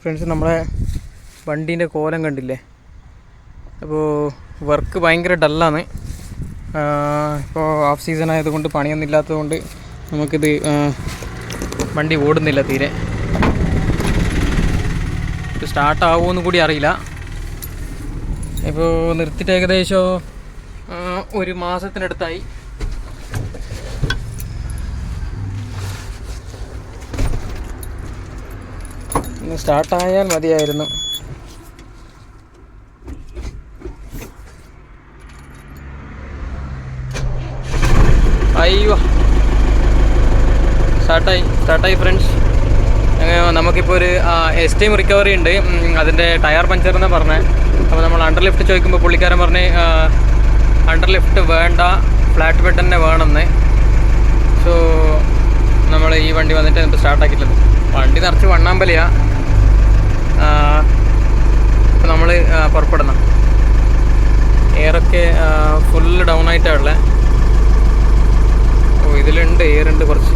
Friends, നമ്മളെ വണ്ടീൻ്റെ കോലം കണ്ടില്ലേ? അപ്പോൾ വർക്ക് ഭയങ്കര ഡല്ലാണ്. ഇപ്പോൾ ഓഫ് സീസൺ ആയതുകൊണ്ട് പണിയൊന്നും ഇല്ലാത്തതുകൊണ്ട് നമുക്കിത് വണ്ടി ഓടുന്നില്ല തീരെ. സ്റ്റാർട്ടാവുമെന്ന് കൂടി അറിയില്ല. ഇപ്പോൾ നിർത്തിയിട്ട് ഏകദേശം 1 മാസത്തിനടുത്തായി. ഒന്ന് സ്റ്റാർട്ടായാൽ മതിയായിരുന്നു. അയ്യോ, സ്റ്റാർട്ടായി ഫ്രണ്ട്സ്. നമുക്കിപ്പോൾ ഒരു എസ്റ്റീം റിക്കവറി ഉണ്ട്. അതിൻ്റെ ടയർ പഞ്ചർ എന്നാണ് പറഞ്ഞത്. അപ്പോൾ നമ്മൾ അണ്ടർ ലിഫ്റ്റ് ചോദിക്കുമ്പോൾ പുള്ളിക്കാരൻ പറഞ്ഞ് അണ്ടർ ലിഫ്റ്റ് വേണ്ട, ഫ്ലാറ്റ് ബെഡ് തന്നെ വേണമെന്ന്. സോ നമ്മൾ ഈ വണ്ടി വന്നിട്ട് ഇപ്പോൾ സ്റ്റാർട്ടാക്കിയിട്ടുണ്ട്. വണ്ടി നിറച്ച് വണ്ണാമ്പലിയാണ്. ഇപ്പോൾ നമ്മൾ പുറപ്പെടണം. എയറൊക്കെ ഫുള്ള് ഡൗൺ ആയിട്ടാണ് ഉള്ളത്. ഓ, ഇതിലുണ്ട്, എയറുണ്ട് കുറച്ച്.